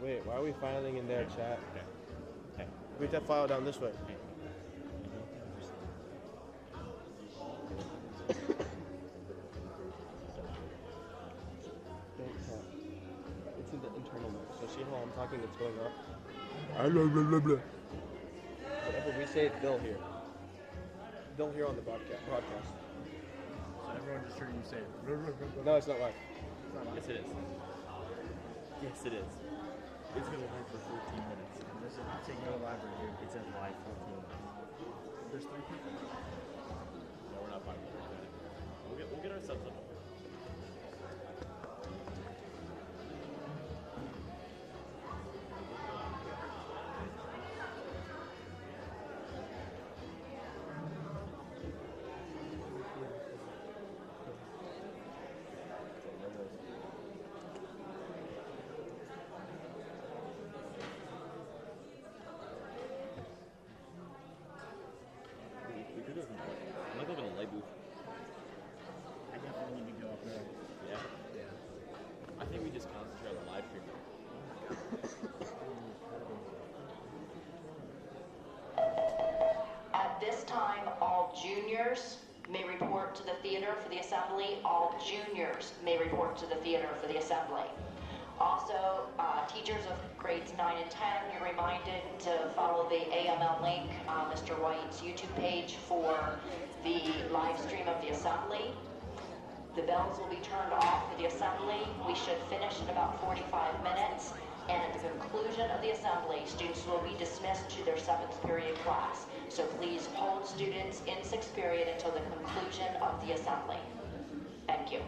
Wait, why are we filing in their chat? Okay. Hey. We have to file down this way. Hey. Don't talk. It's in the internal mode. So see how I'm talking, it's going up? Whatever we say, they'll hear. They'll hear on the broadcast. So everyone just heard you say it. No, it's not live. Yes, it is. Yes, it is. It's going to work for 14 minutes. This is taking a live right here. It says live 14 minutes. There's 3 people. No, we're not 5 people. We'll get ourselves up. We could have. I'm not going to the light booth. I definitely need to go up there. Yeah. I think we just concentrate on the live stream. At this time, all juniors may report to the theater for the assembly. All juniors may report to the theater for the assembly. Also, teachers of grades 9 and 10, you're reminded to follow the AML link on Mr. White's YouTube page for the live stream of the assembly. The bells will be turned off for the assembly. We should finish in about 45 minutes. And at the conclusion of the assembly, students will be dismissed to their 7th period class. So please hold students in 6th period until the conclusion of the assembly. Thank you.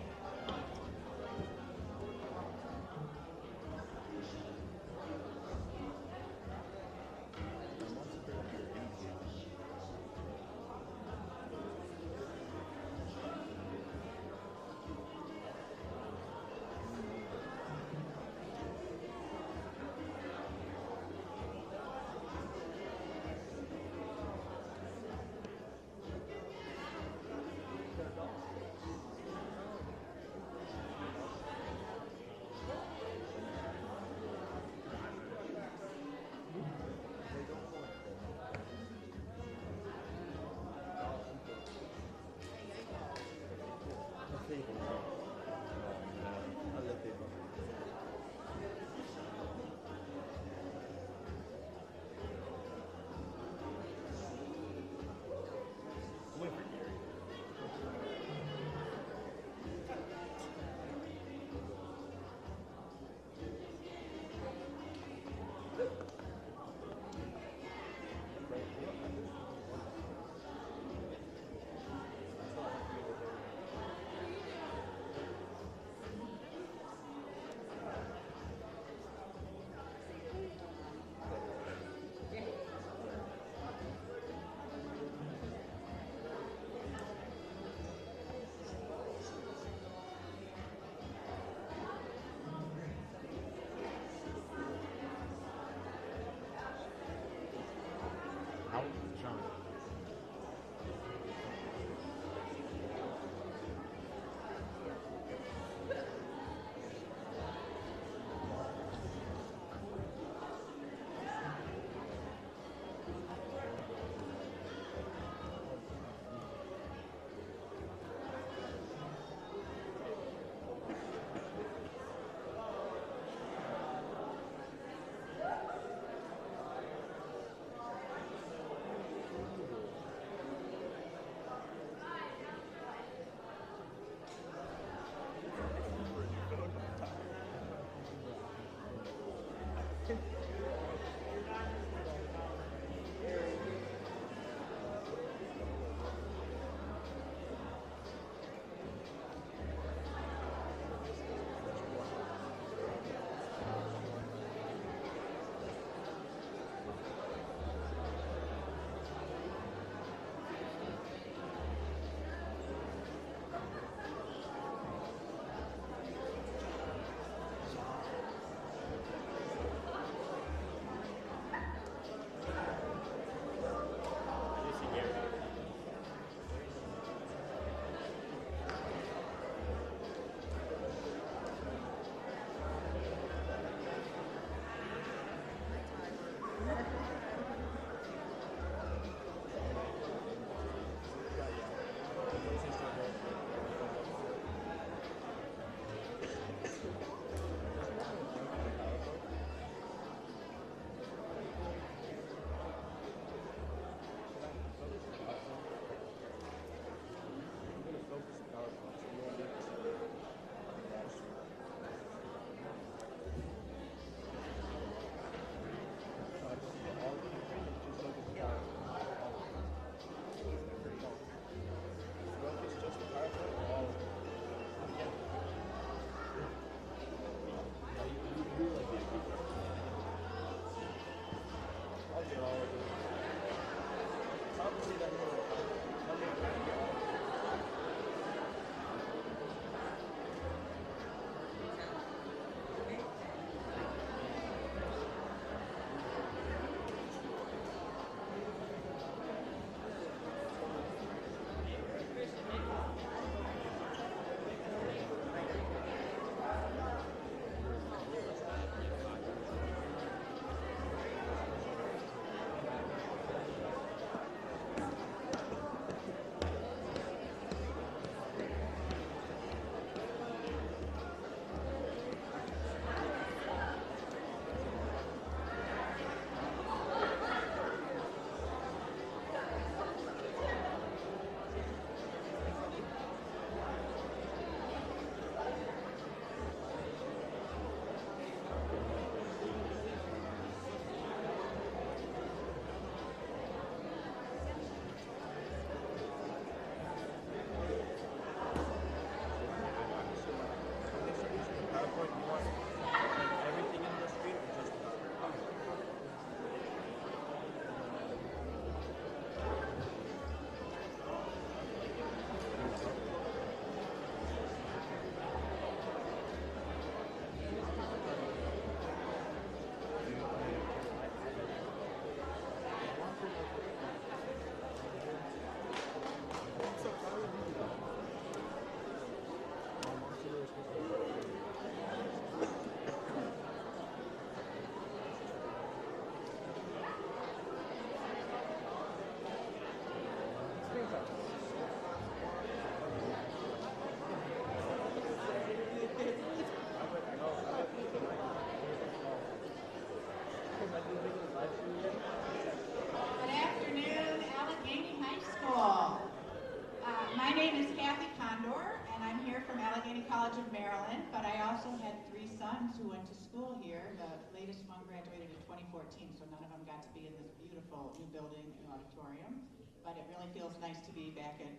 My name is Kathy Condor, and I'm here from Allegheny College of Maryland, but I also had 3 sons who went to school here. The latest one graduated in 2014, so none of them got to be in this beautiful new building and auditorium, but it really feels nice to be back at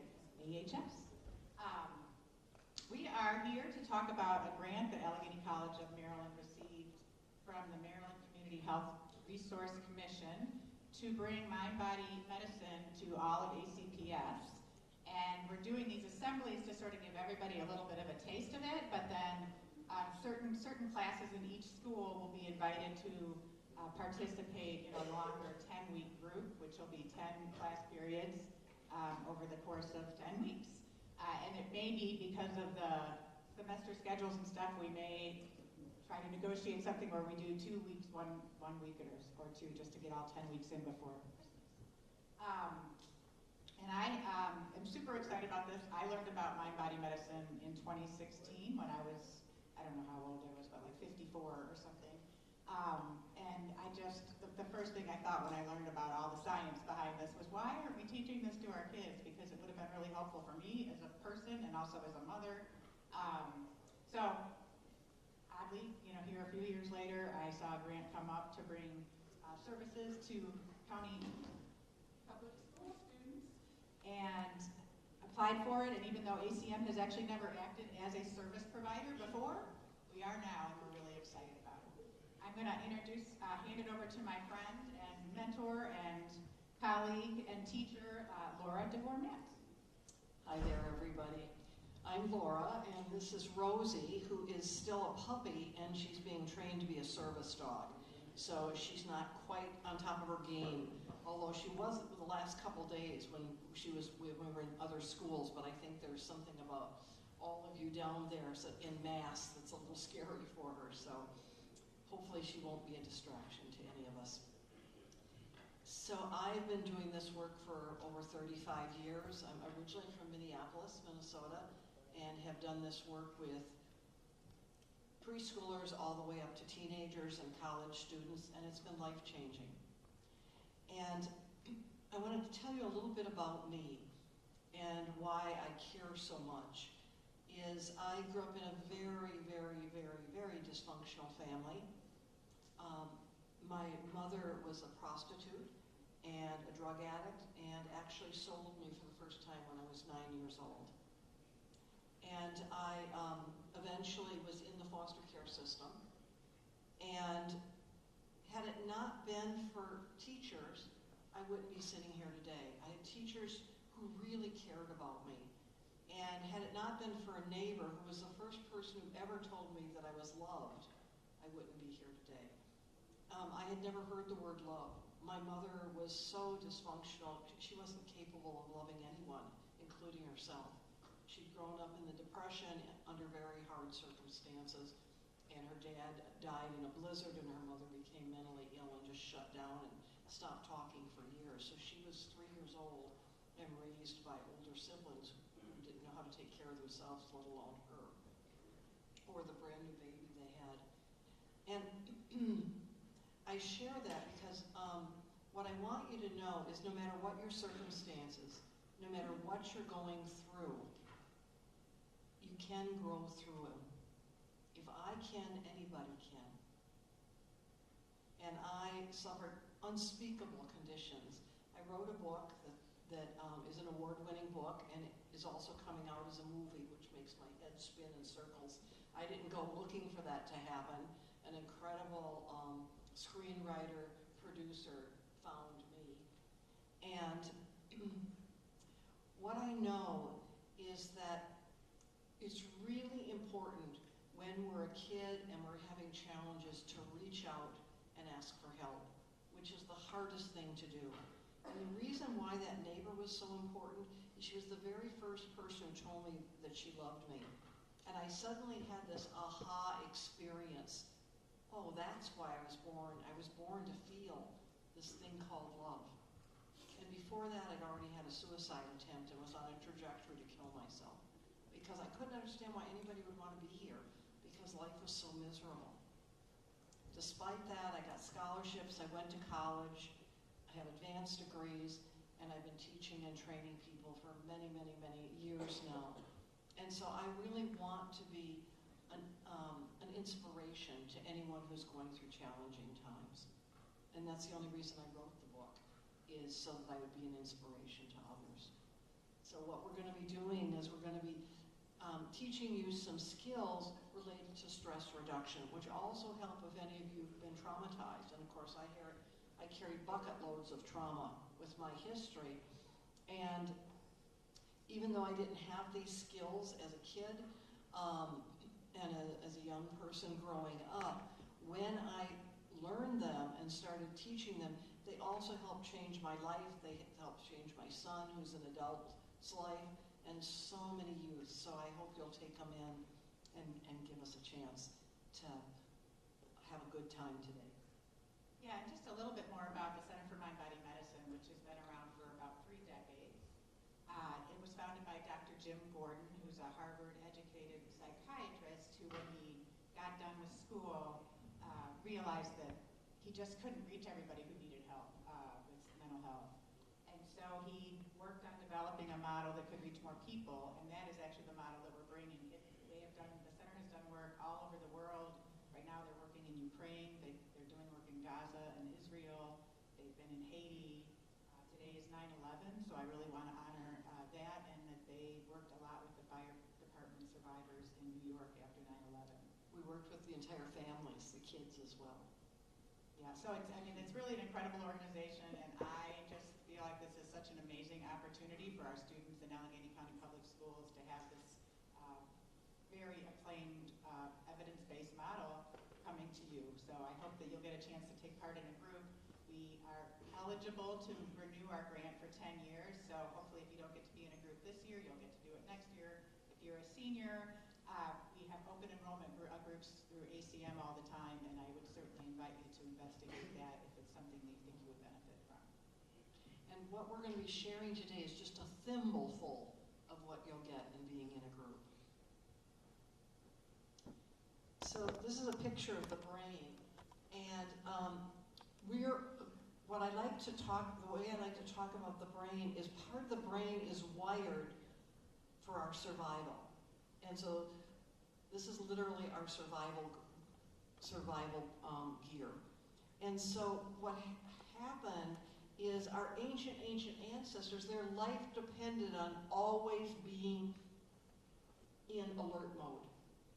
AHS. We are here to talk about a grant that Allegheny College of Maryland received from the Maryland Community Health Resource Commission to bring mind-body medicine to all of ACPS. And we're doing these assemblies to sort of give everybody a little bit of a taste of it, but then certain classes in each school will be invited to participate in a longer 10-week group, which will be 10 class periods over the course of 10 weeks. And it may be because of the semester schedules and stuff, we may try to negotiate something where we do 2 weeks, one week or 2, just to get all 10 weeks in before Christmas. And I am super excited about this. I learned about mind-body medicine in 2016 when I was, I don't know how old I was, but like 54 or something. And I just, the first thing I thought when I learned about all the science behind this was, why aren't we teaching this to our kids? Because it would have been really helpful for me as a person and also as a mother. So oddly, here a few years later, I saw a grant come up to bring services to county public school students and applied for it. And even though ACM has actually never acted as a service provider before, we are now, and we're really excited about it. I'm going to hand it over to my friend and mentor and colleague and teacher, Laura DeVormet. Hi there, everybody. I'm Laura, and this is Rosie, who is still a puppy, and she's being trained to be a service dog. So she's not quite on top of her game, although she was the last couple days when we were in other schools, but I think there's something about all of you down there in mass that's a little scary for her, so hopefully she won't be a distraction to any of us. So I've been doing this work for over 35 years. I'm originally from Minneapolis, Minnesota, and have done this work with preschoolers all the way up to teenagers and college students, and it's been life-changing. And I wanted to tell you a little bit about me and why I care so much. I grew up in a very, very, very, very dysfunctional family. My mother was a prostitute and a drug addict, and actually sold me for the first time when I was 9 years old. And I eventually was in the foster care system, and had it not been for teachers, I wouldn't be sitting here today. I had teachers who really cared about me. And had it not been for a neighbor who was the first person who ever told me that I was loved, I wouldn't be here today. I had never heard the word love. My mother was so dysfunctional. She wasn't capable of loving anyone, including herself. She'd grown up in the Depression under very hard circumstances, and her dad died in a blizzard, and her mother became mentally ill and just shut down and stopped talking for years. So she was 3 years old and raised by older siblings who didn't know how to take care of themselves, let alone her, or the brand new baby they had. And I share that because what I want you to know is no matter what your circumstances, no matter what you're going through, you can grow through it. If I can, anybody can. And I suffered unspeakable conditions. I wrote a book that is an award-winning book, and it is also coming out as a movie, which makes my head spin in circles. I didn't go looking for that to happen. An incredible screenwriter, producer found me. And what I know is that it's really important when we're a kid and we're having challenges to reach out and ask for help, which is the hardest thing to do. And the reason why that neighbor was so important is she was the very first person who told me that she loved me. And I suddenly had this aha experience. Oh, that's why I was born. I was born to feel this thing called love. And before that, I'd already had a suicide attempt and was on a trajectory to kill myself because I couldn't understand why anybody would want to be here because life was so miserable. Despite that, I got scholarships. I went to college. I have advanced degrees. and I've been teaching and training people for many, many, many years now. And so I really want to be an inspiration to anyone who's going through challenging times. And that's the only reason I wrote the book, is so that I would be an inspiration to others. So what we're going to be doing is we're going to be teaching you some skills related to stress reduction, which also help if any of you have been traumatized. And of course, I carry bucket loads of trauma with my history. And even though I didn't have these skills as a kid and as a young person growing up, when I learned them and started teaching them, they also helped change my life. They helped change my son, who's an adult's life, and so many youth. So I hope you'll take them in and give us a chance to have a good time today. Yeah, and just a little bit more about the Center for Mind Body Medicine, which has been around for about 3 decades. It was founded by Dr. Jim Gordon, who's a Harvard-educated psychiatrist who, when he got done with school, realized that he just couldn't reach everybody who needed help with mental health. And so he worked on developing a model that could reach more people, and that is actually the model that we're bringing. The center has done work all over the world. Right now they're working in Ukraine, they're doing work in Gaza and Israel, they've been in Haiti. Today is 9/11, so I really want to honor that, and that they worked a lot with the fire department survivors in New York after 9/11. We worked with the entire families, the kids as well. Yeah, so it's really an incredible organization, and I just feel like this is such an amazing opportunity for our students in Allegheny County Public Schools to have this very acclaimed evidence-based model coming to you. So I hope that you'll get a chance to take part in a group. We are eligible to renew our grant for 10 years, so hopefully if you don't get to be in a group this year, you'll get to do it next year. If you're a senior, we have open enrollment groups through ACM all the time, and I would certainly invite you to investigate that if it's something that you think you would benefit from. And what we're going to be sharing today is just a thimbleful of what you'll get in being in a group. So this is a picture of the brain, and the way I like to talk about the brain is part of the brain is wired for our survival. And so this is literally our survival gear. And so what happened is our ancient ancestors, their life depended on always being in alert mode.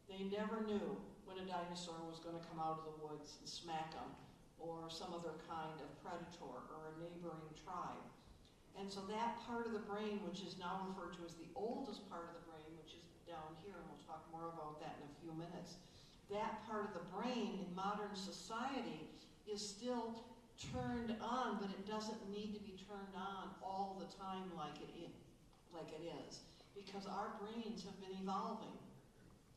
They never knew when a dinosaur was going to come out of the woods and smack them, or some other kind of predator, or a neighboring tribe. And so that part of the brain, which is now referred to as the oldest part of the brain, which is down here, and we'll talk more about that in a few minutes, that part of the brain in modern society is still turned on, but it doesn't need to be turned on all the time like it is, because our brains have been evolving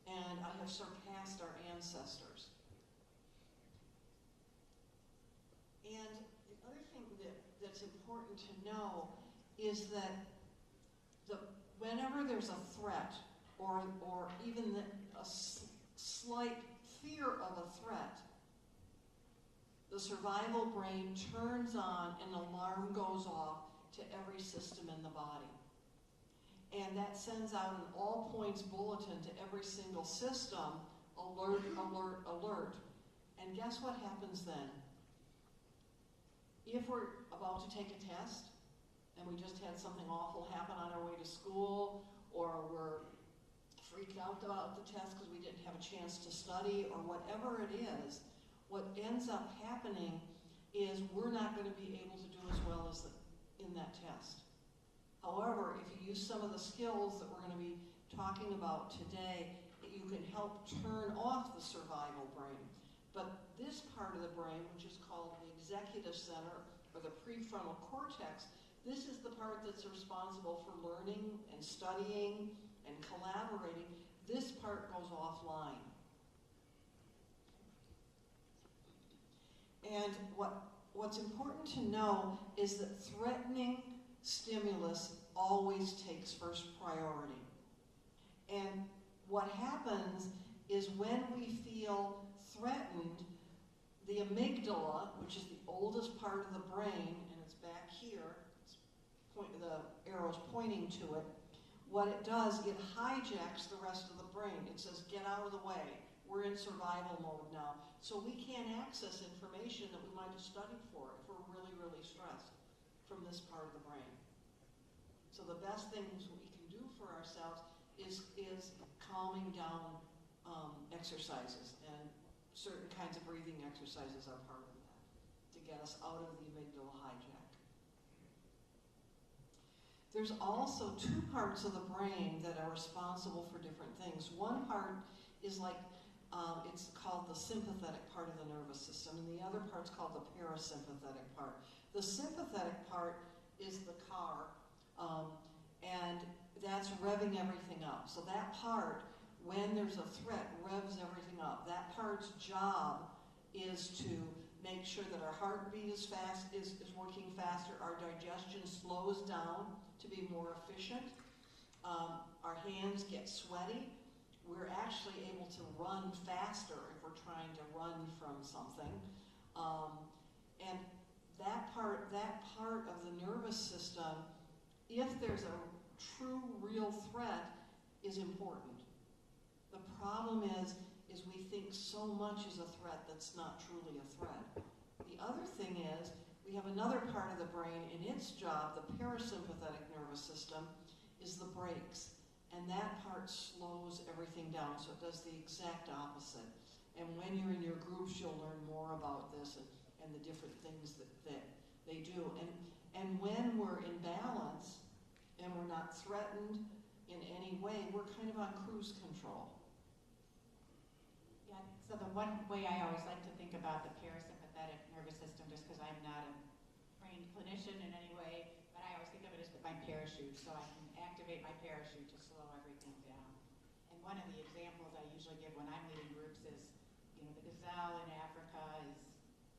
and have surpassed our ancestors. And the other thing that's important to know is that whenever there's a threat, or even a slight fear of a threat, the survival brain turns on, an alarm goes off to every system in the body. And that sends out an all-points bulletin to every single system, alert, alert, alert. And guess what happens then? If we're about to take a test, and we just had something awful happen on our way to school, or we're freaked out about the test because we didn't have a chance to study, or whatever it is, what ends up happening is we're not going to be able to do as well as in that test. However, if you use some of the skills that we're going to be talking about today, you can help turn off the survival brain. But this part of the brain, which is called the executive center, or the prefrontal cortex, this is the part that's responsible for learning and studying and collaborating. This part goes offline. And what's important to know is that threatening stimulus always takes first priority. And what happens is when we feel threatened, the amygdala, which is the oldest part of the brain, and it's back here, it's arrows pointing to it, what it does, it hijacks the rest of the brain. It says, get out of the way. We're in survival mode now. So we can't access information that we might have studied for if we're really, really stressed from this part of the brain. So the best things we can do for ourselves is calming down exercises, and certain kinds of breathing exercises are part of that to get us out of the amygdala hijack. There's also two parts of the brain that are responsible for different things. One part is like, it's called the sympathetic part of the nervous system, and the other part's called the parasympathetic part. The sympathetic part is the car, and that's revving everything up. So that part, when there's a threat, revs everything up. That part's job is to make sure that our heartbeat is working faster, our digestion slows down to be more efficient, our hands get sweaty. We're actually able to run faster if we're trying to run from something. And that part of the nervous system, if there's a true, real threat, is important. The problem is we think so much is a threat that's not truly a threat. The other thing is, we have another part of the brain, and its job, the parasympathetic nervous system, is the brakes. And that part slows everything down, so it does the exact opposite. And when you're in your groups, you'll learn more about this and the different things that they do. And when we're in balance, and we're not threatened in any way, we're kind of on cruise control. Yeah, so the one way I always like to think about the parasympathetic nervous system, just because I'm not a trained clinician in any way, but I always think of it as my parachute, so I can activate my parachute to slow everything down. And one of the examples I usually give when I'm leading groups is, the gazelle in Africa is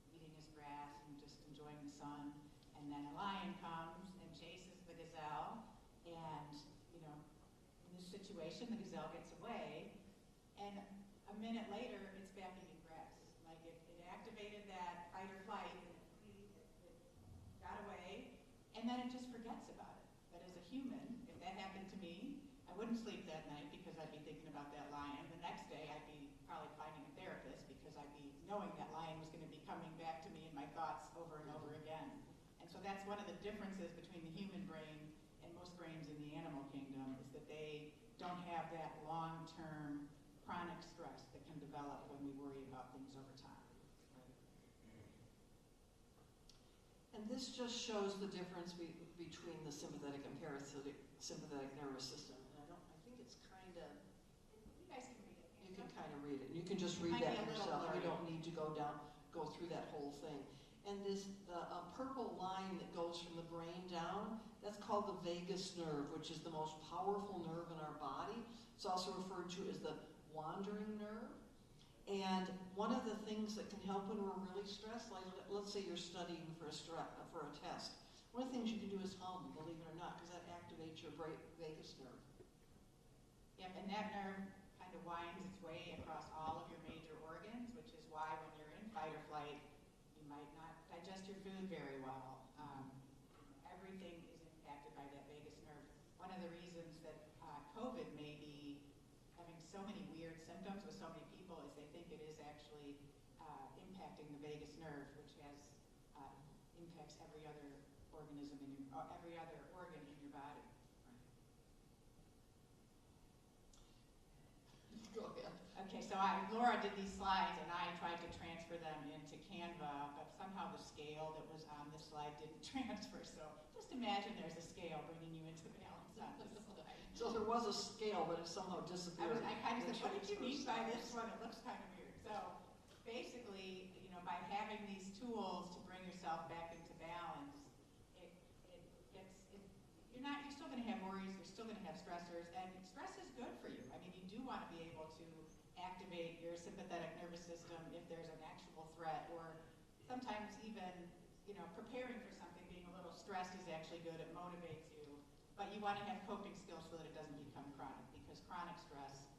eating his grass and just enjoying the sun, and then a lion comes and chases the gazelle, and, in this situation, the gazelle gets away, and a minute later, it's back eating grass. Like it activated that fight or flight, and it got away, and then it just forgets about it. But as a human, if that happened to me, I wouldn't sleep that night because I'd be thinking about that lion. The next day, I'd be probably finding a therapist because I'd be knowing that lion was going to be coming back to me in my thoughts over and over again. And so that's one of the differences between the human brain and most brains in the animal kingdom, is that they don't have that long-term chronic stress that can develop when we worry about things over time. And this just shows the difference between the sympathetic and parasympathetic nervous system. And I think it's kind of, You guys can read it. you can kind of read it. You can just read Might that be a little yourself. You blurry. don't need to go through that whole thing. And this purple line that goes from the brain down, that's called the vagus nerve, which is the most powerful nerve in our body. It's also referred to as the wandering nerve. And one of the things that can help when we're really stressed, like let's say you're studying for a test, one of the things you can do is hum, believe it or not, because that activates your vagus nerve. Yep, and that nerve kind of winds its way across all of your major organs, which is why when you're in fight or flight, you might not digest your food very well. Everything is impacted by that vagus nerve. One of the reasons that COVID may be having so many weird symptoms with so many people is they think it is actually impacting the vagus nerve, which impacts every other organism every other organ in your body. Go ahead. Okay, so Laura did these slides, and I tried to transfer them into Canva, but somehow the scale that was on this slide didn't transfer. So just imagine there's a scale bringing you into balance on this slide. So there was a scale, but it somehow disappeared. I kind of said, what did you mean by Transfer this one? It looks kind of weird. So basically, by having these tools to bring yourself back into balance, you're still going to have worries, you're still going to have stressors, and stress is good for you. I mean, you do want to be able to activate your sympathetic nervous system if there's an actual threat, or sometimes even, preparing for something, being a little stressed is actually good, it motivates you. But you want to have coping skills so that it doesn't become chronic, because chronic stress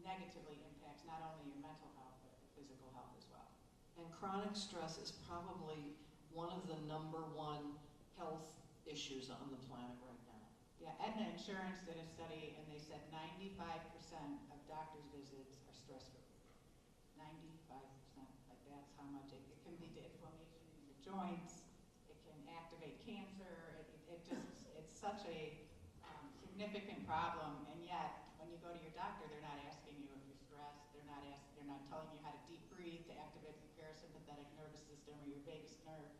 negatively impacts not only your mental health, but your physical health as well. And chronic stress is probably one of the #1 health issues on the planet right now. Yeah, Aetna Insurance did a study and they said 95% of doctor's visits are stress-free. 95%, like that's how much it can lead to inflammation in your joints, it can activate cancer, it's such a significant problem, and yet when you go to your doctor, they're not asking you if you're stressed, they're not telling you how to deep breathe to activate the parasympathetic nervous system or your vagus nerve.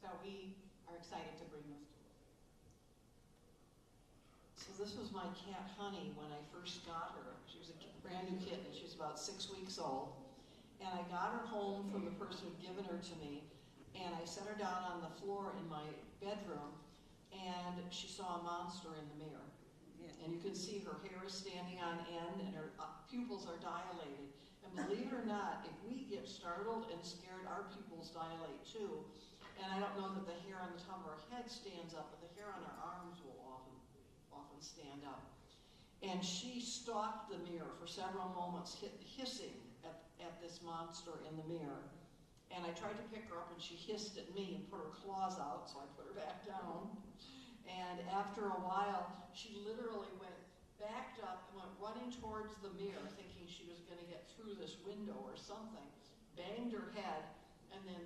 So we are excited to bring those tools. So this was my cat Honey when I first got her. She was a brand new kitten. She was about 6 weeks old. And I got her home from the person who'd given her to me. And I set her down on the floor in my bedroom. And she saw a monster in the mirror. And you can see her hair is standing on end and her pupils are dilated. And believe it or not, if we get startled and scared, our pupils dilate too. And I don't know that the hair on the top of her head stands up, but the hair on her arms will often stand up. And she stalked the mirror for several moments, hissing at this monster in the mirror. And I tried to pick her up and she hissed at me and put her claws out, so I put her back down. And after a while, she literally backed up and went running towards the mirror, thinking she was going to get through this window or something, banged her head, and then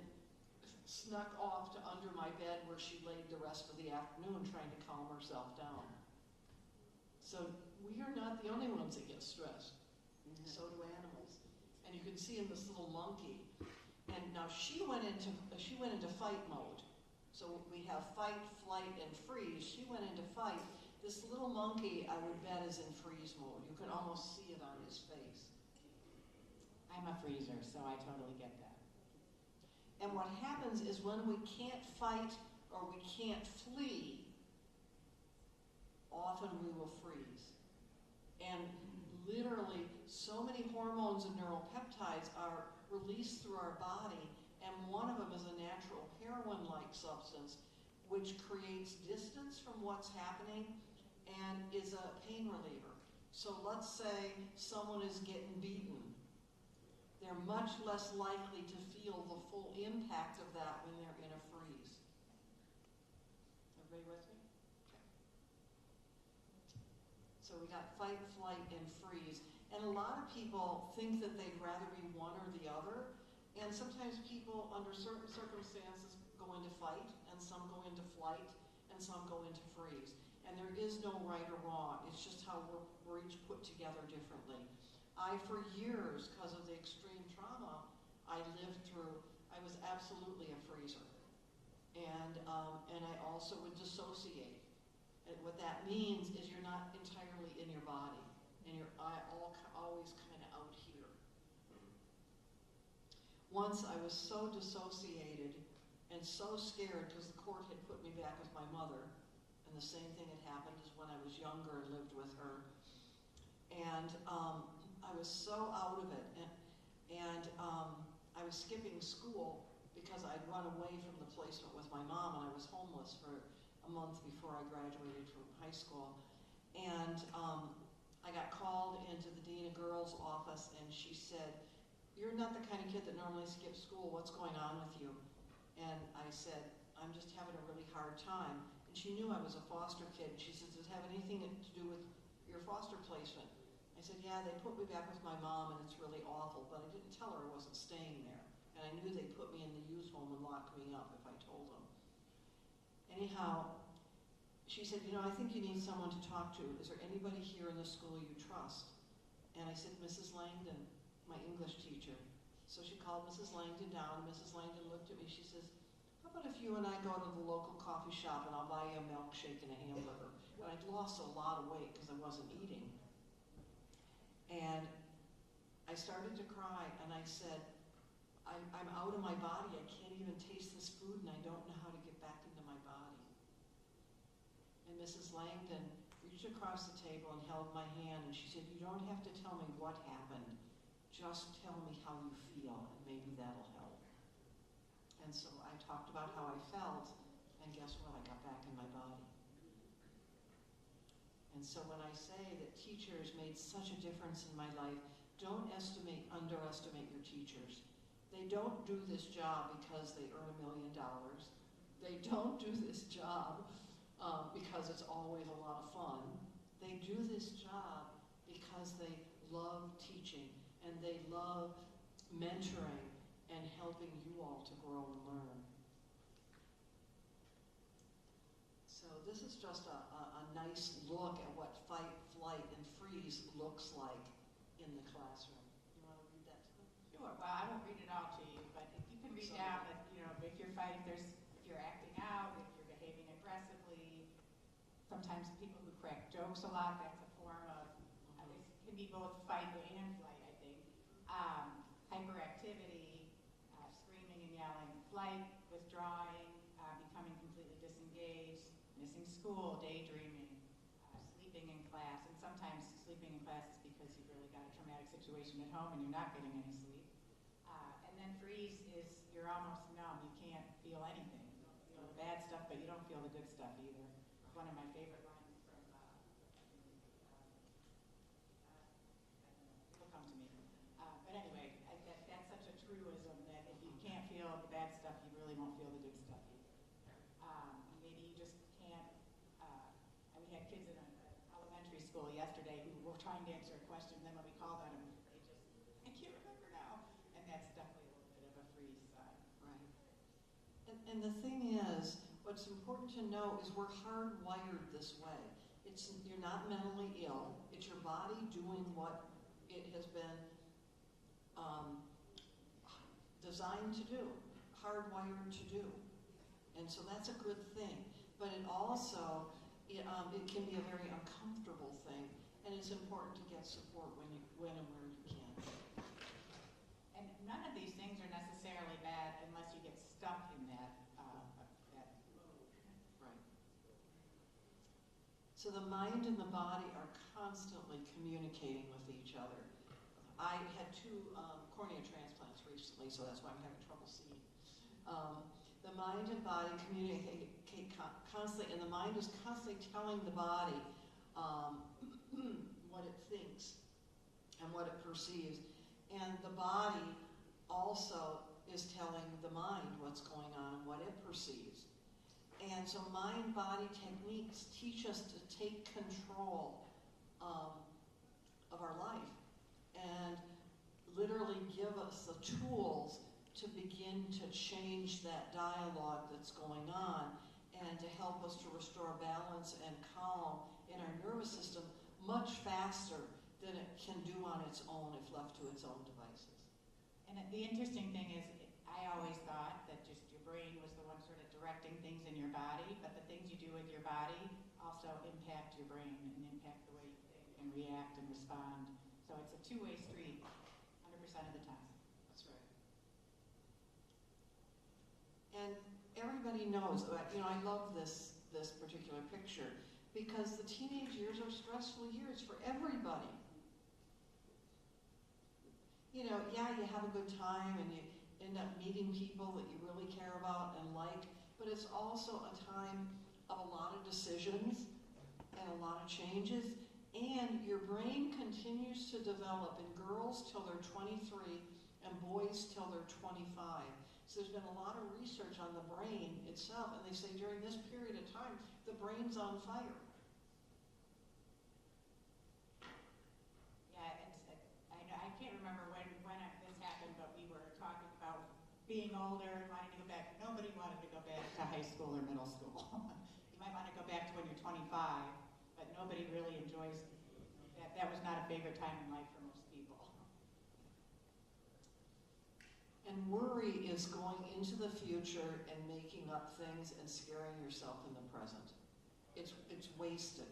snuck off to under my bed where she laid the rest of the afternoon trying to calm herself down. So we are not the only ones that get stressed. So do animals. And you can see in this little monkey. And now she went into fight mode. So we have fight, flight, and freeze. She went into fight. This little monkey, I would bet, is in freeze mode. You can almost see it on his face. I'm a freezer, so I totally get that. And what happens is when we can't fight or we can't flee, often we will freeze. And literally, so many hormones and neuropeptides are released through our body, and one of them is a natural heroin-like substance, which creates distance from what's happening and is a pain reliever. So let's say someone is getting beaten. They're much less likely to feel the full impact of that when they're in a freeze. Everybody with me? Okay. So we got fight, flight, and freeze. And a lot of people think that they'd rather be one or the other. And sometimes people, under certain circumstances, go into fight, and some go into flight, and some go into freeze. And there is no right or wrong. It's just how we're each put together differently. For years, because of the extreme trauma I lived through, I was absolutely a freezer. And I also would dissociate. And what that means is you're not entirely in your body, and you're always kind of out here. Once I was so dissociated and so scared because the court had put me back with my mother, and the same thing had happened as when I was younger and lived with her. And I was so out of it, and I was skipping school because I'd run away from the placement with my mom, and I was homeless for a month before I graduated from high school. And I got called into the Dean of Girls' office, and she said, "You're not the kind of kid that normally skips school. What's going on with you?" And I said, "I'm just having a really hard time." And she knew I was a foster kid. She said, "Does it have anything to do with your foster placement?" I said, "Yeah, they put me back with my mom, and it's really awful, but I didn't tell her I wasn't staying there. And I knew they'd put me in the youth home and lock me up if I told them." Anyhow, she said, "I think you need someone to talk to. Is there anybody here in the school you trust?" And I said, "Mrs. Langdon, my English teacher." So she called Mrs. Langdon down, and Mrs. Langdon looked at me. She says, "How about if you and I go to the local coffee shop and I'll buy you a milkshake and a hamburger?" And I'd lost a lot of weight because I wasn't eating. And I started to cry, and I said, I'm out of my body. I can't even taste this food, and I don't know how to get back into my body. And Mrs. Langdon reached across the table and held my hand, and she said, "You don't have to tell me what happened. Just tell me how you feel, and maybe that'll help." And so I talked about how I felt, and guess what? I got back in my body. And so when I say that teachers made such a difference in my life, don't underestimate your teachers. They don't do this job because they earn $1 million. They don't do this job because it's always a lot of fun. They do this job because they love teaching and they love mentoring and helping you all to grow and learn. So this is just a nice look at what fight, flight, and freeze looks like in the classroom. You want to read that to them? Sure, well, I won't read it all to you, but if you can read down that, you know, if you're fighting, if you're acting out, if you're behaving aggressively, sometimes people who crack jokes a lot, that's a form of, it can be both fight and flight, I think. Hyperactivity, screaming and yelling, flight, withdrawing, becoming completely disengaged, missing school, daydreaming, sleeping in class, and sometimes sleeping in class is because you've really got a traumatic situation at home and you're not getting any sleep. And then freeze is you're almost numb, you can't feel anything. You feel the bad stuff, but you don't feel the good stuff either. It's one of my favorite lines from, it'll come to me. But anyway, that's such a truism that if you can't feel the bad stuff, you really won't feel the good stuff either. Maybe you just can't, we had kids in an elementary school yesterday who were trying to answer a question, and then when we called on them, they just, I can't remember now. And that's definitely a little bit of a freeze sign. Right. And the thing is, what's important to know is we're hardwired this way. You're not mentally ill. It's your body doing what it has been designed to do, hardwired to do. And so that's a good thing. But it also, it can be a very uncomfortable thing. And it's important to get support when and where you can. And none of these things are necessarily bad unless you get stuck in that mode. Right. So the mind and the body are constantly communicating with each other. I had 2 cornea transplants recently, so that's why I'm having trouble seeing. The mind and body communicate constantly, and the mind is constantly telling the body what it thinks and what it perceives. And the body also is telling the mind what's going on and what it perceives. And so mind-body techniques teach us to take control of our life and literally give us the tools to begin to change that dialogue that's going on and to help us to restore balance and calm in our nervous system much faster than it can do on its own if left to its own devices. And the interesting thing is, I always thought that just your brain was the one sort of directing things in your body, but the things you do with your body also impact your brain and impact the way you think and react and respond. So it's a two-way street 100% of the time. That's right. And everybody knows, I love this particular picture because the teenage years are stressful years for everybody. You have a good time and you end up meeting people that you really care about and like, but it's also a time of a lot of decisions and a lot of changes, and your brain continues to develop in girls till they're 23 and boys till they're 25. So there's been a lot of research on the brain itself, and they say during this period of time, the brain's on fire. I can't remember when this happened, but we were talking about being older, wanting to go back. Nobody wanted to go back to high school or middle school. You might want to go back to when you're 25, but nobody really enjoys that. That was not a favorite time in life for most people. And worry is going into the future and making up things and scaring yourself in the present. It's wasted.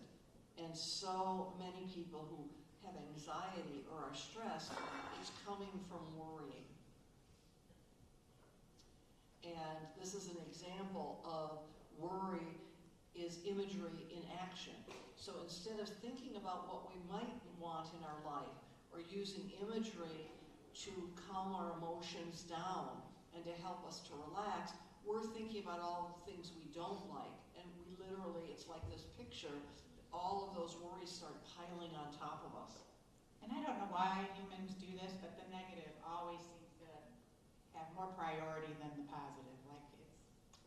And so many people who have anxiety or are stressed, it's coming from worrying. And this is an example of worry is imagery in action. So instead of thinking about what we might want in our life or using imagery to calm our emotions down and to help us to relax, we're thinking about all the things we don't like. And we literally, it's like this picture, all of those worries start piling on top of us. And I don't know why humans do this, but the negative always seems to have more priority than the positive. Like it's,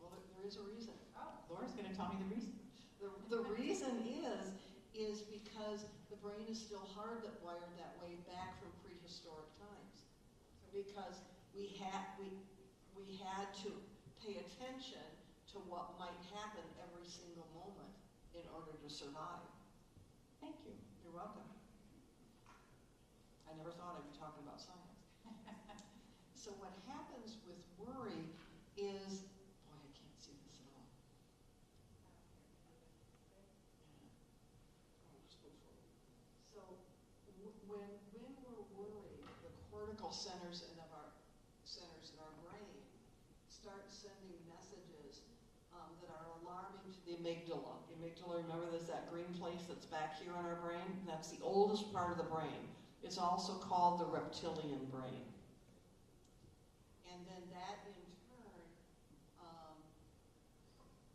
Well, there is a reason. oh, Laura's going to tell me the reason. The reason is because the brain is still hardwired that way back from prehistoric times. Because we had to pay attention to what might happen every single moment in order to survive. Thank you. You're welcome. I never thought I'd be talking about science. So what happens with worry is, boy, I can't see this at all. So when we're worried, the cortical centers in our brain start sending messages that are alarming to the amygdala. The amygdala, remember, there's that green place that's back here in our brain? That's the oldest part of the brain. It's also called the reptilian brain. And then that, in turn,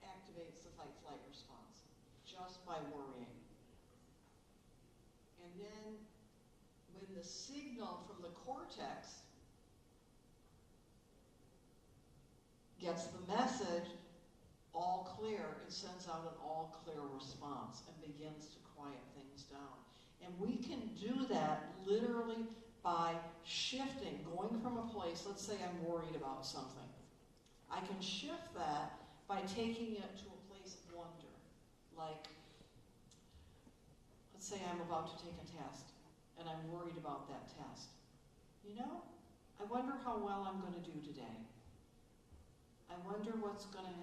activates the fight-flight response just by worrying. And then when the signal from the cortex gets the message, all clear, it sends out an all clear response and begins to quiet things down. And we can do that literally by shifting, going from a place, let's say I'm worried about something. I can shift that by taking it to a place of wonder. Like, let's say I'm about to take a test and I'm worried about that test. You know, I wonder how well I'm going to do today. I wonder what's going to,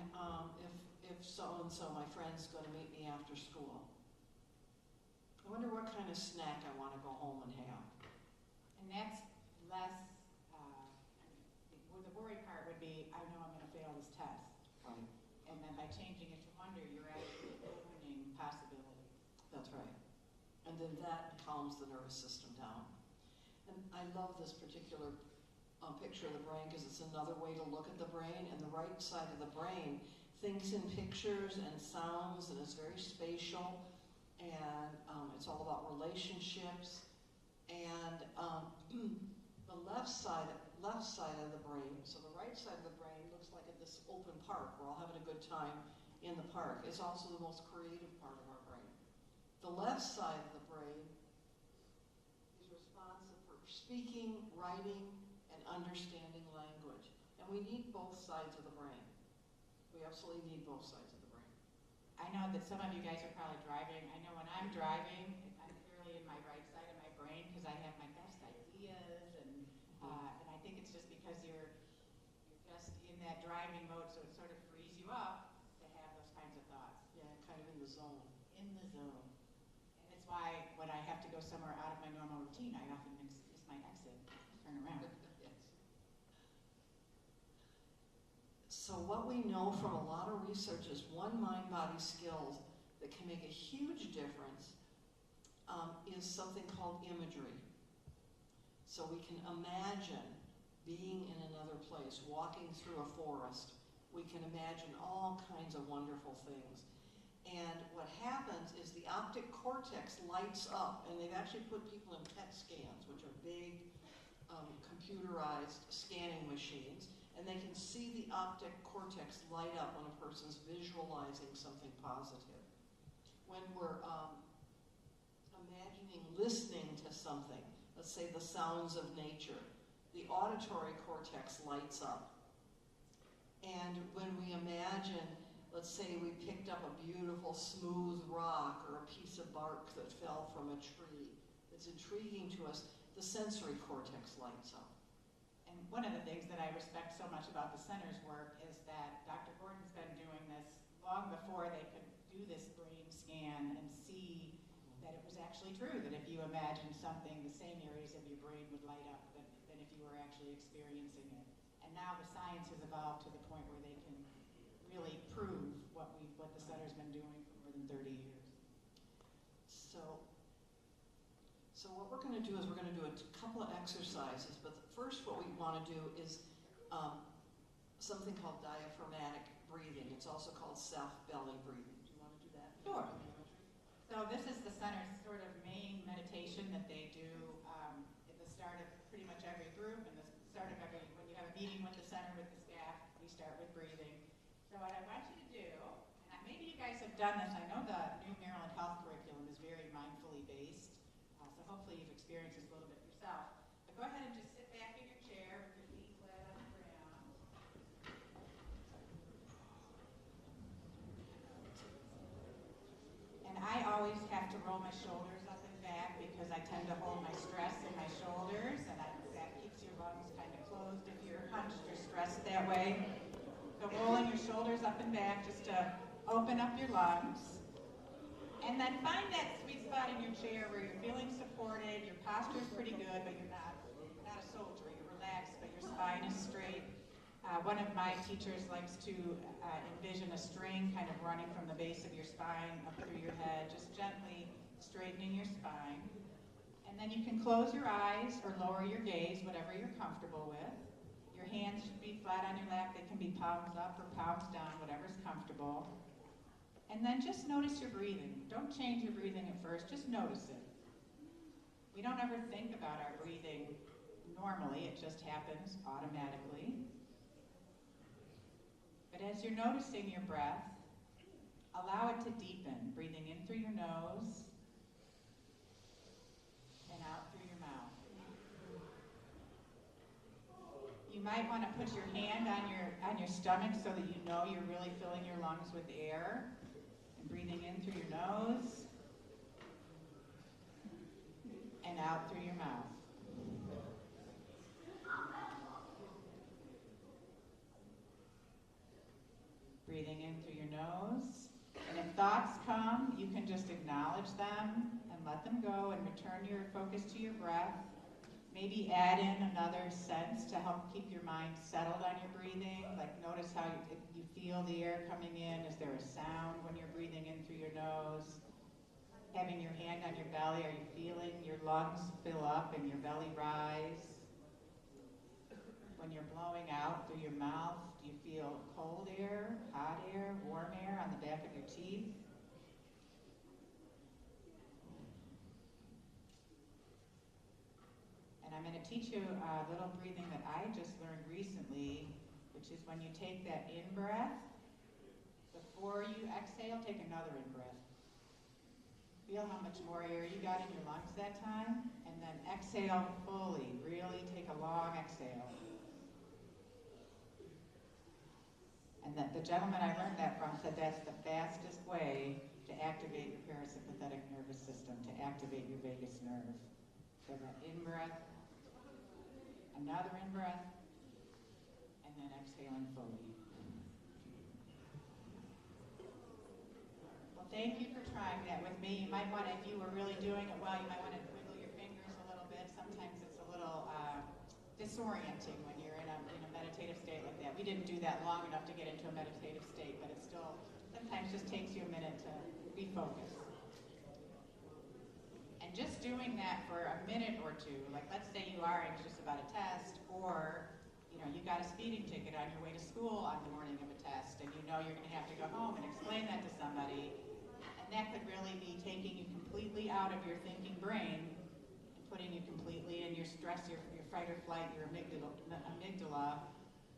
if so-and-so, my friend's going to meet me after school. I wonder what kind of snack I want to go home and have. And that's less, the worry part would be, I know I'm going to fail this test. Right. And then by changing it to wonder, you're actually opening possibility. That's right. And then that calms the nervous system down. And I love this particular picture of the brain because it's another way to look at the brain. And the right side of the brain thinks in pictures and sounds, and it's very spatial. And it's all about relationships. And the left side of the brain, so the right side of the brain looks like this open park. We're all having a good time in the park. It's also the most creative part of our brain. The left side of the brain is responsive for speaking, writing, and understanding language. And we need both sides of the brain. We absolutely need both sides of the brain. I know that some of you guys are probably driving. I know when I'm driving, I'm clearly in my right side of my brain because I have my best ideas, and I think it's just because you're just in that driving mode, so it sort of frees you up to have those kinds of thoughts. Yeah, kind of in the zone. In the zone. And it's why when I have to go somewhere out of my normal routine, I often miss my exit, turn around. Yes. So what we know from a lot of research is one mind-body skills that can make a huge difference is something called imagery. So we can imagine being in another place, walking through a forest. We can imagine all kinds of wonderful things. And what happens is the optic cortex lights up, and they've actually put people in PET scans, which are big computerized scanning machines, and they can see the optic cortex light up when a person's visualizing something positive. When we're imagining listening to something, let's say the sounds of nature, the auditory cortex lights up. And when we imagine, let's say we picked up a beautiful smooth rock or a piece of bark that fell from a tree that's intriguing to us, the sensory cortex lights up. And one of the things that I respect so much about the center's work is that Dr. Gordon's been doing this long before they could do this brain scan and see that it was actually true, that if you imagine something, the same areas of your brain would light up than if you were actually experiencing it. And now the science has evolved to the point where they can really prove what the center's been doing for more than 30 years. So what we're going to do is we're going to do a couple of exercises, but first what we want to do is something called diaphragmatic breathing. It's also called self-belly breathing. Do you want to do that? Sure. So this is the center's sort of main meditation that they do at the start of pretty much every group, and the start of when you have a meeting with the center, with the staff, we start with breathing. So what I want you to do, and maybe you guys have done this, I know experience this a little bit yourself. But go ahead and just sit back in your chair with your feet flat on the ground. And I always have to roll my shoulders up and back because I tend to hold my stress in my shoulders, and that keeps your lungs kind of closed if you're hunched or stressed that way. So rolling your shoulders up and back just to open up your lungs. And then find that sweet spot in your chair where you're feeling supported, your posture's pretty good, but you're not a soldier. You're relaxed, but your spine is straight. One of my teachers likes to envision a string kind of running from the base of your spine up through your head, just gently straightening your spine. And then you can close your eyes or lower your gaze, whatever you're comfortable with. Your hands should be flat on your lap. They can be palms up or palms down, whatever's comfortable. And then just notice your breathing. Don't change your breathing at first, just notice it. We don't ever think about our breathing normally, it just happens automatically. But as you're noticing your breath, allow it to deepen, breathing in through your nose and out through your mouth. You might want to put your hand on your stomach so that you know you're really filling your lungs with air. And breathing in through your nose and out through your mouth. Breathing in through your nose. And if thoughts come, you can just acknowledge them and let them go and return your focus to your breath. Maybe add in another sense to help keep your mind settled on your breathing. Like notice how you feel the air coming in. Is there a sound when you're breathing in through your nose? Having your hand on your belly, are you feeling your lungs fill up and your belly rise? When you're blowing out through your mouth, do you feel cold air, hot air, warm air on the back of your teeth? And I'm going to teach you a little breathing that I just learned recently, which is when you take that in-breath, before you exhale, take another in-breath. Feel how much more air you got in your lungs that time, and then exhale fully. Really take a long exhale. And the gentleman I learned that from said that's the fastest way to activate your parasympathetic nervous system, to activate your vagus nerve. So that in-breath, another in-breath, and then exhaling fully. Well, thank you for trying that with me. You might want to, if you were really doing it well, you might want to wiggle your fingers a little bit. Sometimes it's a little disorienting when you're in a meditative state like that. We didn't do that long enough to get into a meditative state, but it still sometimes just takes you a minute to be focused. And just doing that for a minute or two, like let's say you are anxious about a test, or you got a speeding ticket on your way to school on the morning of a test, and you know you're going to have to go home and explain that to somebody, and that could really be taking you completely out of your thinking brain and putting you completely in your stress, your fight or flight, your amygdala,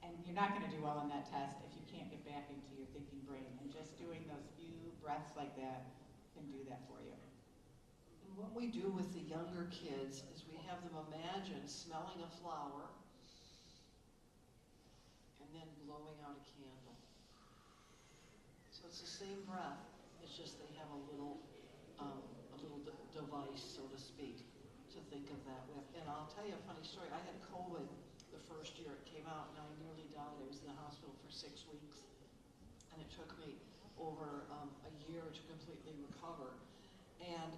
and you're not going to do well on that test if you can't get back into your thinking brain. And just doing those few breaths like that can do that for you. And what we do with the younger kids is we have them imagine smelling a flower and then blowing out a candle. So it's the same breath, it's just they have a little device, so to speak, to think of that with. And I'll tell you a funny story. I had COVID the first year it came out, and I nearly died. I was in the hospital for 6 weeks, and it took me over a year to completely recover. And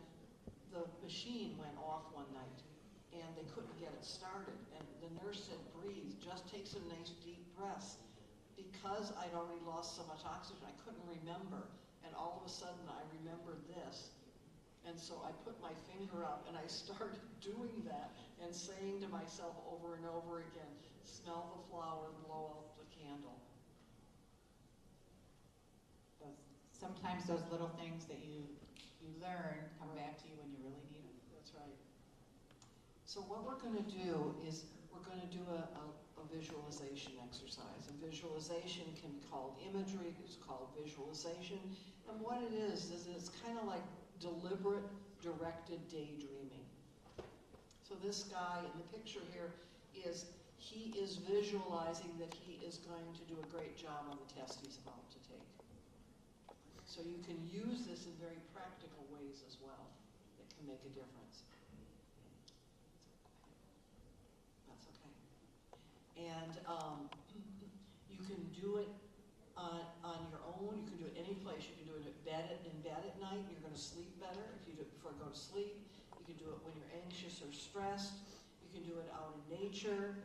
the machine went off one night, and they couldn't get it started. And the nurse said, breathe, just take some nice deep breaths. Because I'd already lost so much oxygen, I couldn't remember. And all of a sudden, I remembered this. And so I put my finger up, and I started doing that and saying to myself over and over again, smell the flower, blow out the candle. Sometimes those little things that you learn come back to you when you really need them. That's right. So what we're going to do is we're going to do a visualization exercise. And visualization can be called imagery, it's called visualization. And what it is it's kind of like deliberate, directed daydreaming. this guy in the picture here he is visualizing that he is going to do a great job on the test he's about to take. So you can use this in very practical ways as well that can make a difference. That's okay. And you can do it on your own. You can do it any place. You can do it in bed at night. You're going to sleep better if you do it before you go to sleep. You can do it when you're anxious or stressed. You can do it out in nature.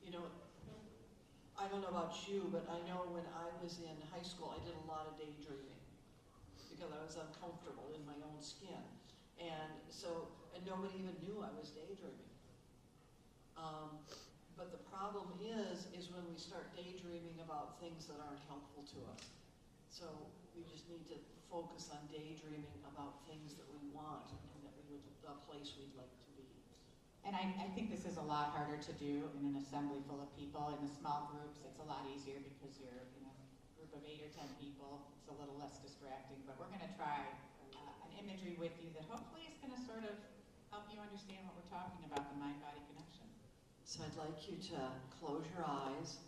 You know, I don't know about you, but I know when I was in high school, I did a lot of daydreaming because I was uncomfortable in my own skin. And nobody even knew I was daydreaming. But the problem is when we start daydreaming about things that aren't helpful to us. So we just need to focus on daydreaming about things that we want and that a place we'd like to be. And I think this is a lot harder to do in an assembly full of people. In the small groups, it's a lot easier because you're in a group of 8 or 10 people. It's a little less distracting, but we're going to try an imagery with you that hopefully is going to sort of help you understand what we're talking about, the mind-body connection. So I'd like you to close your eyes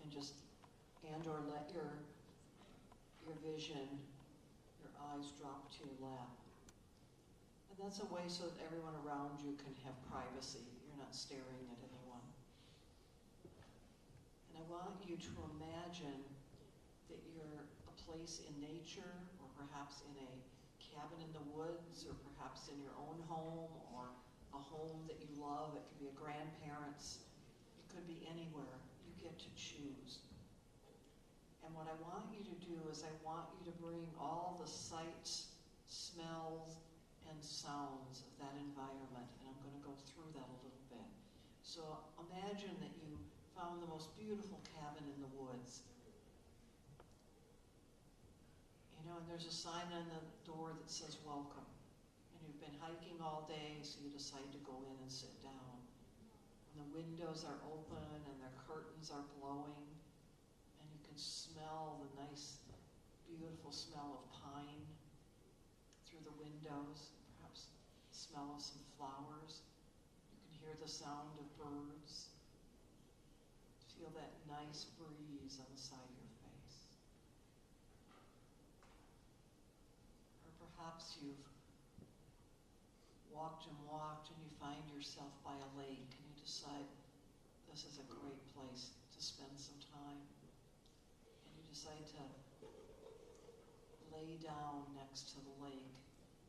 and or let your vision, your eyes drop to your lap. And that's a way so that everyone around you can have privacy. You're not staring at anyone. And I want you to imagine that you're a place in nature, or perhaps in a cabin in the woods, or perhaps in your own home, or a home that you love. It could be a grandparent's. It could be anywhere. You get to choose. And what I want you to do is I want you to bring all the sights, smells, and sounds of that environment. And I'm going to go through that a little bit. So imagine that you found the most beautiful cabin in the woods. You know, and there's a sign on the door that says welcome. And you've been hiking all day, so you decide to go in and sit down. And the windows are open and their curtains are blowing. And you can smell the nice, beautiful smell of pine through the windows. Perhaps the smell of some flowers. You can hear the sound of birds. Feel that nice breeze on the side of your face. Or perhaps you've walked and you find yourself by a lake and you decide this is a great place to spend some time. And you decide to lay down next to the lake.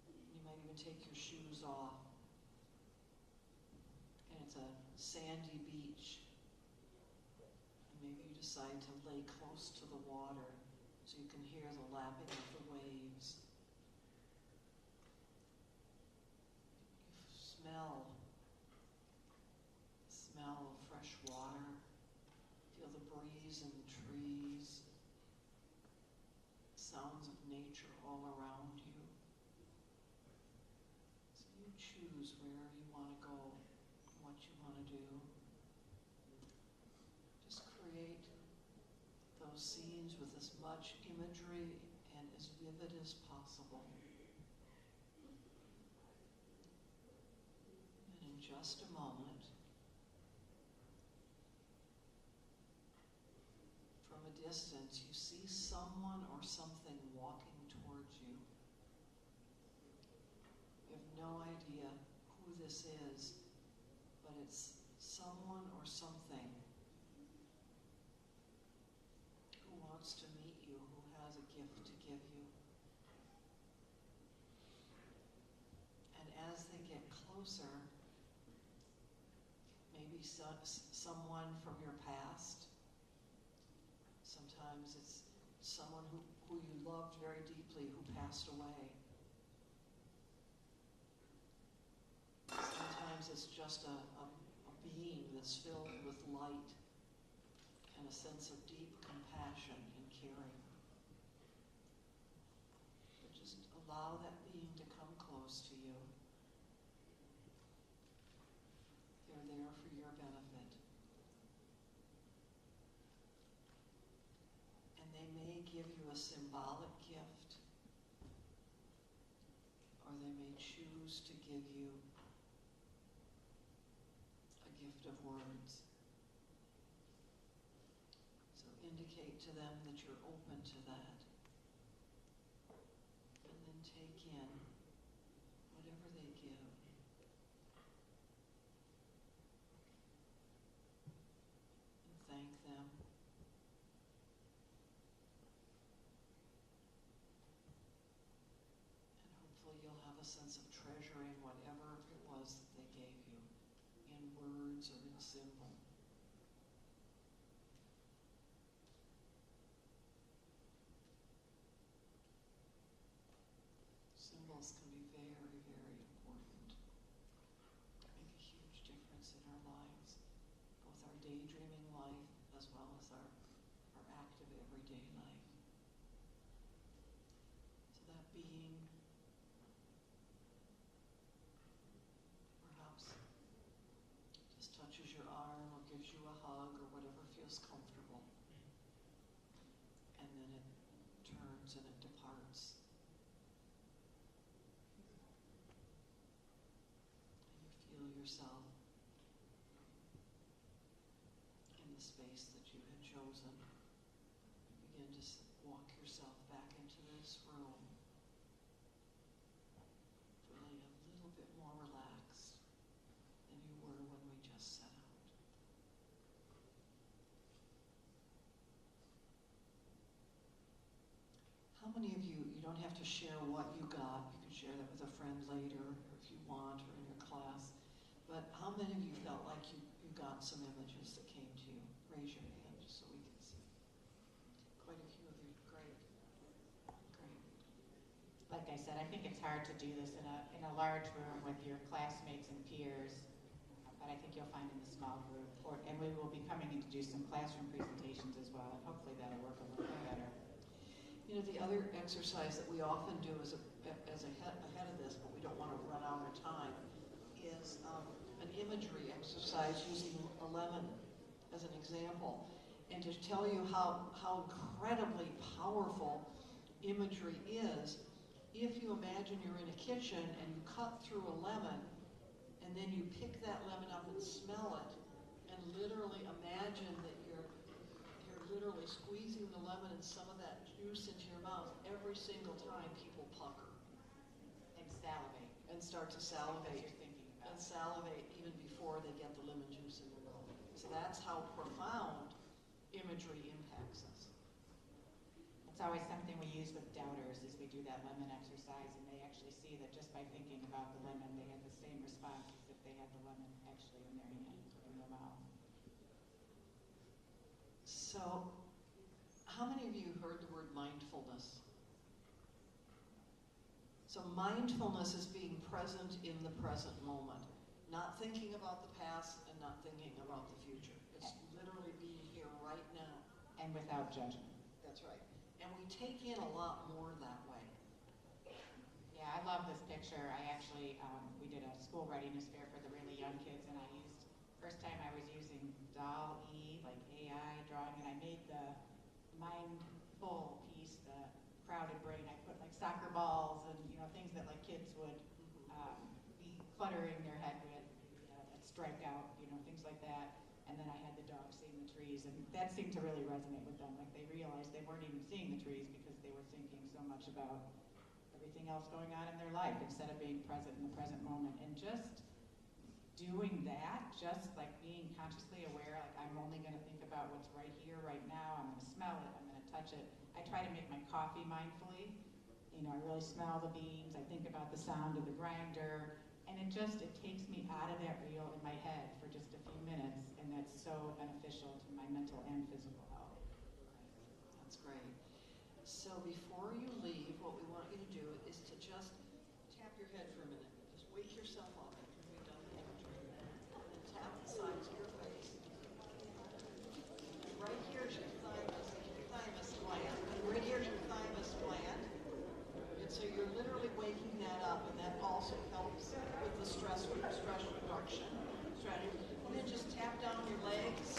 You might even take your shoes off. And it's a sandy beach. And maybe you decide to lay close to the water so you can hear the lapping of the waves. Smell of fresh water. Feel the breeze in the trees. Sounds of nature all around you. So you choose wherever you want to go, what you want to do. Just create those scenes with as much imagery and as vivid as possible. And in just a moment, from a distance, you see someone or something walking towards you. You have no idea who this is, but it's someone or something who wants to meet you, who has a gift to give you. And as they get closer, maybe someone from your past. Sometimes it's someone who you loved very deeply who passed away. Sometimes it's just a being that's filled with light and a sense of deep compassion and caring. But just allow that being to come close to you. They're there for your benefit. And they may give you a symbolic gift, or they may choose choose to give you a gift of words. So indicate to them that you're open to that. And then take in whatever they give. And thank them. And hopefully you'll have a sense of treasuring whatever it was that they gave you, in words or in symbol. Symbols can be very, very important. Make a huge difference in our lives, both our daydreaming life as well as our active everyday life. So that being perhaps just touches your arm or gives you a hug or whatever feels comfortable. And then it turns and it departs. And you feel yourself in the space that you had chosen. You begin to walk yourself back into this room, feeling a little bit more relaxed than you were when we just set out. How many of you don't have to share what you got, you can share that with a friend later, or if you want, or in your class, but how many of you felt like you got some images that came to you? Raise your hand just so we can see. Quite a few of you, great. Great. Like I said, I think it's hard to do this in a large room with your classmates and peers, but I think you'll find in the small group, and we will be coming in to do some classroom presentations as well, and hopefully that'll work a little bit better. You know, the other exercise that we often do as ahead of this, but we don't want to run out of time, is an imagery exercise using a lemon as an example. And to tell you how incredibly powerful imagery is, if you imagine you're in a kitchen and you cut through a lemon, and then you pick that lemon up and smell it, and literally imagine that you're literally squeezing the lemon and some of that juice into your mouth, every single time people pucker. And salivate. And start to That's salivate. what you're thinking about. And salivate even before they get the lemon juice in their mouth. So that's how profound imagery impacts us. It's always something we use with doubters, is we do that lemon exercise, and they actually see that just by thinking about the lemon, they had the same response as if they had the lemon actually in their hand, in their mouth. So, how many of you heard the word mindfulness? So mindfulness is being present in the present moment. Not thinking about the past and not thinking about the future. It's literally being here right now. And without judgment. That's right. And we take in a lot more that way. Yeah, I love this picture. I actually, we did a school readiness fair for the really young kids, and I used, first time I was using DALL-E, like AI drawing, and I made the mindful piece, the crowded brain. I put like soccer balls and, you know, things that like kids would be cluttering their head with, that strike out, you know, things like that. And then I had the dog seeing the trees, and that seemed to really resonate with them. Like they realized they weren't even seeing the trees because they were thinking so much about everything else going on in their life instead of being present in the present moment. And just doing that, just like being consciously aware, like I'm only going to think about what's right here, right now. I'm going to smell it. I'm going to touch it. I try to make my coffee mindfully. You know, I really smell the beans. I think about the sound of the grinder. And it takes me out of that reel in my head for just a few minutes. And that's so beneficial to my mental and physical health. That's great. So before you leave, what we want you to do is to just tap your head for a minute. Just wake yourself up after we've done the imagery. And then tap the sides of your face. And right here is your thymus gland. And right here is your thymus gland. And so you're literally waking that up, and that also helps with the stress reduction strategy. And then just tap down your legs.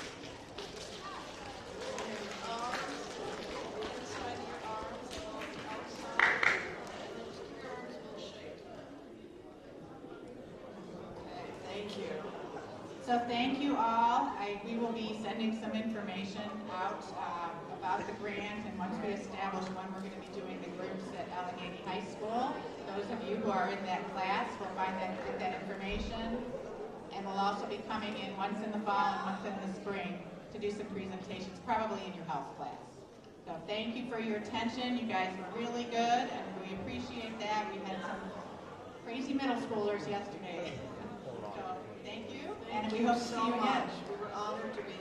And your arms. Inside of your arms and on the outside, and then just keep your arms a little shake. you. So thank you all. We will be sending some information out about the grant, and once we establish when we're going to be doing the groups at Allegheny High School. Those of you who are in that class will find that information, and we'll also be coming in once in the fall and once in the spring to do some presentations, probably in your health class. So thank you for your attention. You guys were really good, and we appreciate that. We had some crazy middle schoolers yesterday. So thank you, and we hope to see you again. We were honored to be